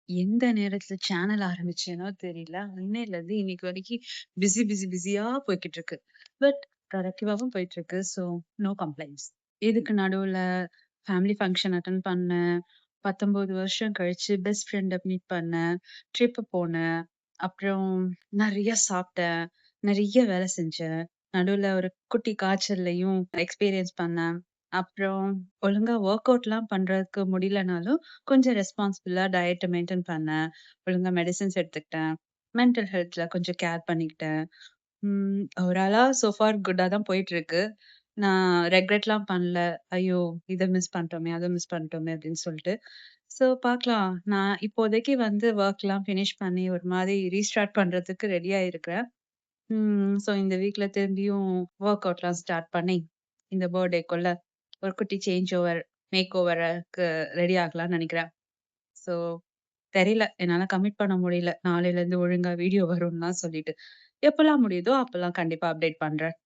எந்த நேரத்துல சேனல் ஆரம்பிச்சேனோ தெரியல. அன்னையிலருந்து இன்னைக்கு வரைக்கும் பிஸியா போய்க்கிட்டு இருக்கு. பட் ப்ரொடக்டிவாவும் போயிட்டு இருக்கு. So no complaints. இதுக்கு நடுவுல ஃபேமிலி ஃபங்ஷன் அட்டெண்ட் பண்ணேன். 19 வருஷம் கழிச்சு பெஸ்ட் ஃப்ரெண்ட மீட் பண்ணேன். ட்ரிப் போனேன். அப்புறம் நெறைய சாப்பிட்டேன். நெறைய வேலை செஞ்சேன். நடுவுல ஒரு குட்டி காய்ச்சல்லயும் எக்ஸ்பீரியன்ஸ் பண்ணேன். அப்புறம் ஒழுங்கா வொர்க் அவுட்லாம் பண்றதுக்கு முடியலனாலும், கொஞ்சம் ரெஸ்பான்சிபிளா டயட்ட மெயின்டெயின் பண்ணேன். ஒழுங்கா மெடிசின்ஸ் எடுத்துக்கிட்டேன். மென்டல் ஹெல்த்ல கொஞ்சம் கேர் பண்ணிக்கிட்டேன். ஓவராலா சோ ஃபார் குட்டா தான் போயிட்டுருக்கு. நான் ரெக்ரெட்லாம் பண்ணல. ஐயோ! இத மிஸ் பண்ணிட்டோமே, அத மிஸ் பண்ணிட்டோமே அப்படின்னு சொல்லிட்டு. ஸோ பார்க்கலாம். நான் இப்போதைக்கு வந்து வொர்க்லாம் ஃபினிஷ் பண்ணி ஒரு மாரி ரீஸ்டார்ட் பண்றதுக்கு ரெடியா இருக்கிறேன். ஸோ இந்த வீக்ல திரும்பியும் வொர்க் அவுட்லாம் ஸ்டார்ட் பண்ணி, இந்த பர்த்டேக்குள்ள ஒரு குட்டி சேஞ்ச் ஓவர், மேக் ஓவருக்கு ரெடி ஆகலாம்னு நெனைக்கிறேன். ஸோ தெரியல. என்னால கமிட் பண்ண முடியல. நாளைலருந்து ஒழுங்கா வீடியோ வரும்ன்லாம் சொல்லிட்டு. எப்பலாம் முடியுதோ அப்பலாம் கண்டிப்பா அப்டேட் பண்றேன்.